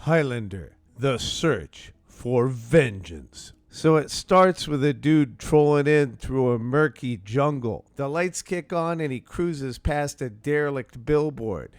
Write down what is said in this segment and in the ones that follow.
Highlander, the search for vengeance. So it starts with a dude trolling in through a murky jungle. The lights kick on and he cruises past a derelict billboard.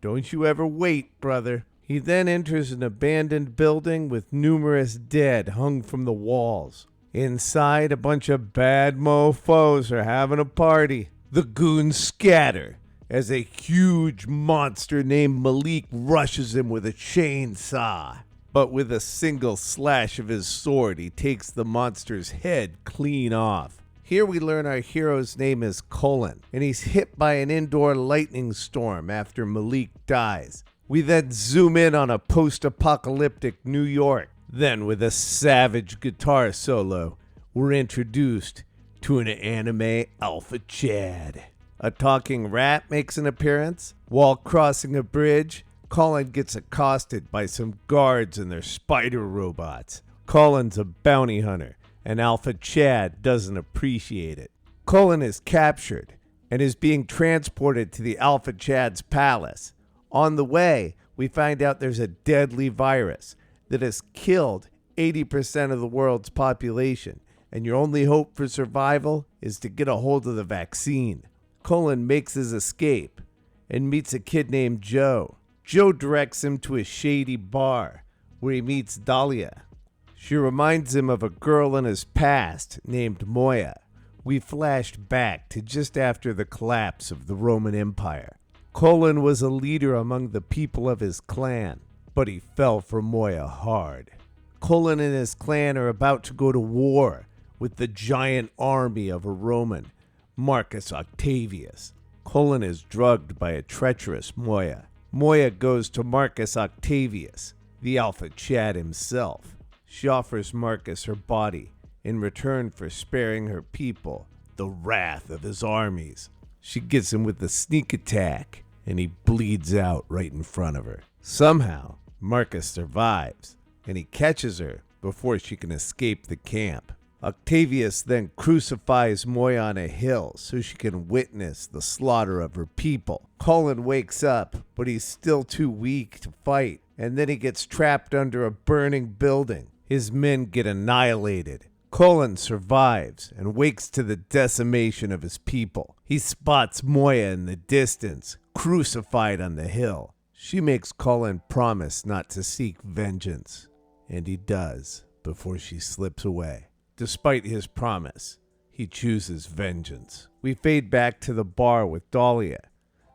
Don't you ever wait, brother. He then enters an abandoned building with numerous dead hung from the walls. Inside, a bunch of bad mofos are having a party. The goons scatter as a huge monster named Malik rushes him with a chainsaw. But with a single slash of his sword, he takes the monster's head clean off. Here we learn our hero's name is Cullen, and he's hit by an indoor lightning storm after Malik dies. We then zoom in on a post-apocalyptic New York. Then, with a savage guitar solo, we're introduced to an anime Alpha Chad. A talking rat makes an appearance. While crossing a bridge, Colin gets accosted by some guards and their spider robots. Colin's a bounty hunter, and Alpha Chad doesn't appreciate it. Colin is captured and is being transported to the Alpha Chad's palace. On the way, we find out there's a deadly virus that has killed 80% of the world's population, and your only hope for survival is to get a hold of the vaccine. Colin makes his escape and meets a kid named Joe. Joe directs him to a shady bar where he meets Dahlia. She reminds him of a girl in his past named Moya. We flashed back to just after the collapse of the Roman Empire. Colin was a leader among the people of his clan, but he fell for Moya hard. Colin and his clan are about to go to war with the giant army of a Roman, Marcus Octavius. Colin is drugged by a treacherous Moya. Moya goes to Marcus Octavius, the Alpha Chad himself. She offers Marcus her body in return for sparing her people the wrath of his armies. She gets him with a sneak attack, and he bleeds out right in front of her. Somehow, Marcus survives, and he catches her before she can escape the camp. Octavius then crucifies Moya on a hill so she can witness the slaughter of her people. Colin wakes up, but he's still too weak to fight, and then he gets trapped under a burning building. His men get annihilated. Colin survives and wakes to the decimation of his people. He spots Moya in the distance, crucified on the hill. She makes Colin promise not to seek vengeance, and he does before she slips away. Despite his promise, he chooses vengeance. We fade back to the bar with Dahlia.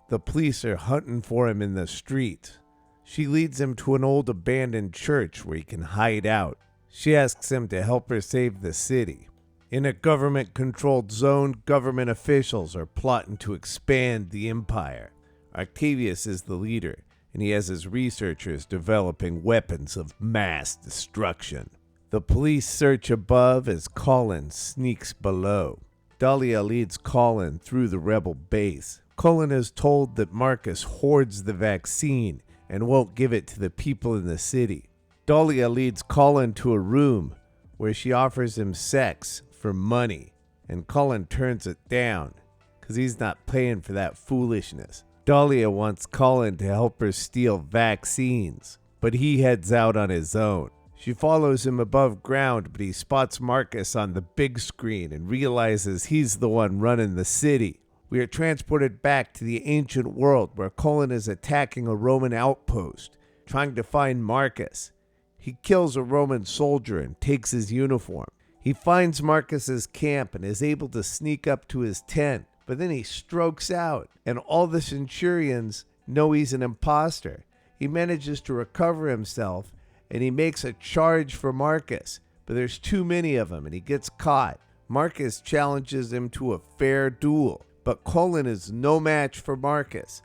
The police are hunting for him in the street. She leads him to an old abandoned church where he can hide out. She asks him to help her save the city. In a government-controlled zone, government officials are plotting to expand the empire. Octavius is the leader, and he has his researchers developing weapons of mass destruction. The police search above as Colin sneaks below. Dahlia leads Colin through the rebel base. Colin is told that Marcus hoards the vaccine and won't give it to the people in the city. Dahlia leads Colin to a room where she offers him sex for money, and Colin turns it down because he's not paying for that foolishness. Dahlia wants Colin to help her steal vaccines, but he heads out on his own. She follows him above ground, but he spots Marcus on the big screen and realizes he's the one running the city. We are transported back to the ancient world where Colin is attacking a Roman outpost, trying to find Marcus. He kills a Roman soldier and takes his uniform. He finds Marcus's camp and is able to sneak up to his tent, but then he strokes out, and all the centurions know he's an imposter. He manages to recover himself, and he makes a charge for Marcus, but there's too many of them, and he gets caught. Marcus challenges him to a fair duel, but Colin is no match for Marcus,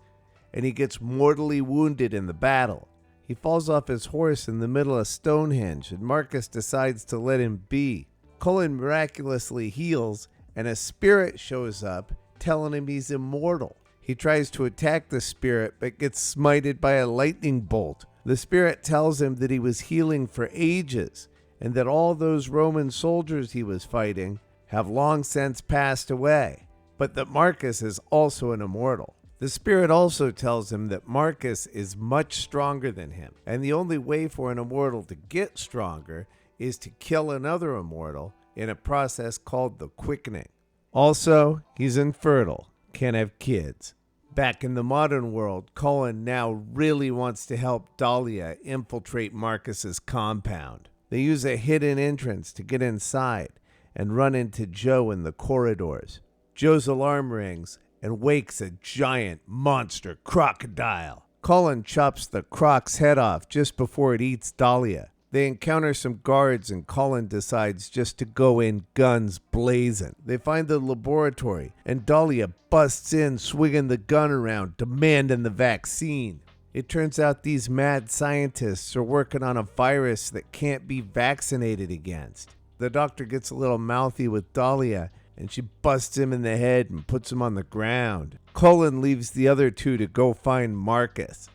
and he gets mortally wounded in the battle. He falls off his horse in the middle of Stonehenge, and Marcus decides to let him be. Colin miraculously heals, and a spirit shows up, telling him he's immortal. He tries to attack the spirit, but gets smited by a lightning bolt. The spirit tells him that he was healing for ages, and that all those Roman soldiers he was fighting have long since passed away, but that Marcus is also an immortal. The spirit also tells him that Marcus is much stronger than him, and the only way for an immortal to get stronger is to kill another immortal in a process called the quickening. Also, he's infertile, can't have kids. Back in the modern world, Cullen now really wants to help Dahlia infiltrate Marcus's compound. They use a hidden entrance to get inside and run into Joe in the corridors. Joe's alarm rings and wakes a giant monster crocodile. Cullen chops the croc's head off just before it eats Dahlia. They encounter some guards and Cullen decides just to go in guns blazing. They find the laboratory and Dahlia busts in swinging the gun around, demanding the vaccine. It turns out these mad scientists are working on a virus that can't be vaccinated against. The doctor gets a little mouthy with Dahlia and she busts him in the head and puts him on the ground. Cullen leaves the other two to go find Marcus.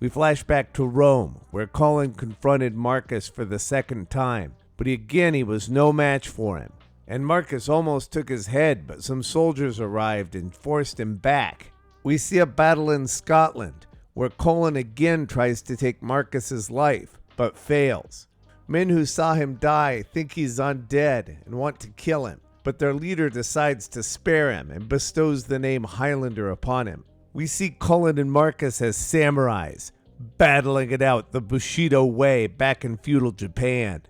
We flash back to Rome, where Cullen confronted Marcus for the second time, but he was no match for him. And Marcus almost took his head, but some soldiers arrived and forced him back. We see a battle in Scotland, where Cullen again tries to take Marcus's life, but fails. Men who saw him die think he's undead and want to kill him, but their leader decides to spare him and bestows the name Highlander upon him. We see Cullen and Marcus as samurais, battling it out the Bushido way back in feudal Japan.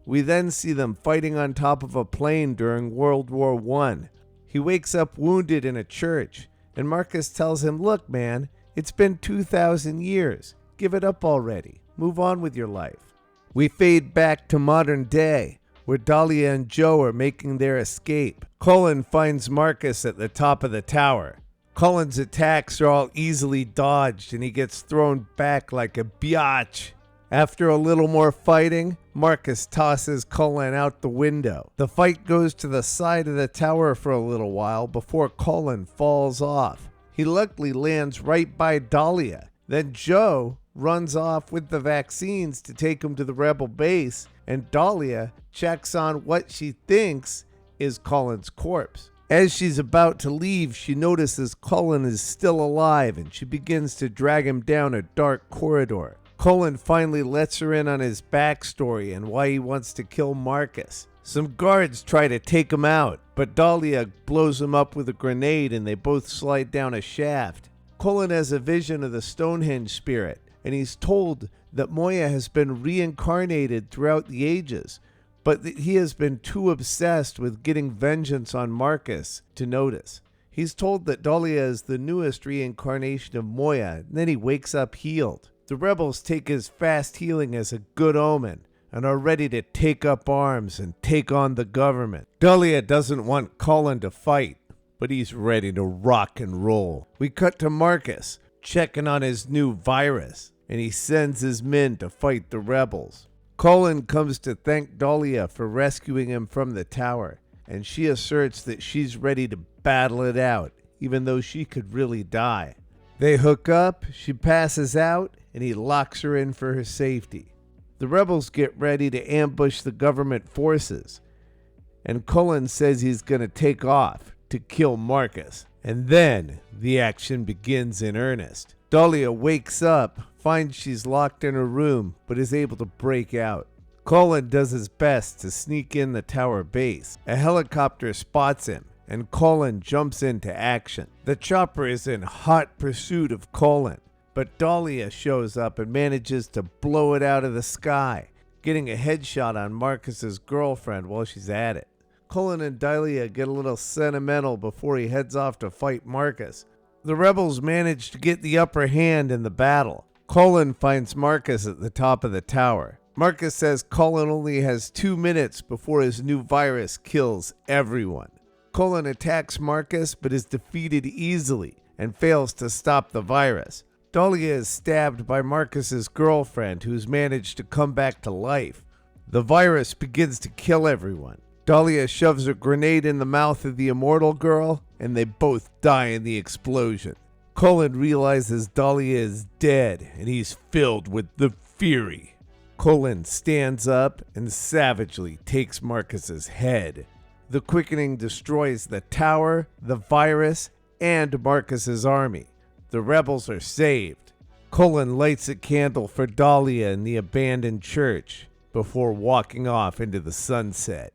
We then see them fighting on top of a plane during World War I. He wakes up wounded in a church, and Marcus tells him, "Look, man, it's been 2,000 years. Give it up already. Move on with your life." We fade back to modern day, where Dahlia and Joe are making their escape. Cullen finds Marcus at the top of the tower. Cullen's attacks are all easily dodged and he gets thrown back like a biatch. After a little more fighting, Marcus tosses Cullen out the window. The fight goes to the side of the tower for a little while before Cullen falls off. He luckily lands right by Dahlia. Then Joe runs off with the vaccines to take him to the rebel base, and Dahlia checks on what she thinks is Cullen's corpse. As she's about to leave, she notices Cullen is still alive and she begins to drag him down a dark corridor. Cullen finally lets her in on his backstory and why he wants to kill Marcus. Some guards try to take him out, but Dahlia blows him up with a grenade and they both slide down a shaft. Cullen has a vision of the Stonehenge spirit, and he's told that Moya has been reincarnated throughout the ages, but that he has been too obsessed with getting vengeance on Marcus to notice. He's told that Dahlia is the newest reincarnation of Moya, and then he wakes up healed. The rebels take his fast healing as a good omen and are ready to take up arms and take on the government. Dahlia doesn't want Cullen to fight, but he's ready to rock and roll. We cut to Marcus checking on his new virus, and he sends his men to fight the rebels. Cullen comes to thank Dahlia for rescuing him from the tower, and she asserts that she's ready to battle it out, even though she could really die. They hook up, she passes out, and he locks her in for her safety. The rebels get ready to ambush the government forces, and Cullen says he's going to take off to kill Marcus. And then the action begins in earnest. Dahlia wakes up, finds she's locked in her room, but is able to break out. Cullen does his best to sneak in the tower base. A helicopter spots him, and Cullen jumps into action. The chopper is in hot pursuit of Cullen, but Dahlia shows up and manages to blow it out of the sky, getting a headshot on Marcus's girlfriend while she's at it. Cullen and Dahlia get a little sentimental before he heads off to fight Marcus. The rebels manage to get the upper hand in the battle. Cullen finds Marcus at the top of the tower. Marcus says Cullen only has 2 minutes before his new virus kills everyone. Cullen attacks Marcus but is defeated easily and fails to stop the virus. Dahlia is stabbed by Marcus's girlfriend, who's managed to come back to life. The virus begins to kill everyone. Dahlia shoves a grenade in the mouth of the Immortal girl, and they both die in the explosion. Cullen realizes Dahlia is dead, and he's filled with the fury. Cullen stands up and savagely takes Marcus's head. The quickening destroys the tower, the virus, and Marcus's army. The rebels are saved. Cullen lights a candle for Dahlia in the abandoned church before walking off into the sunset.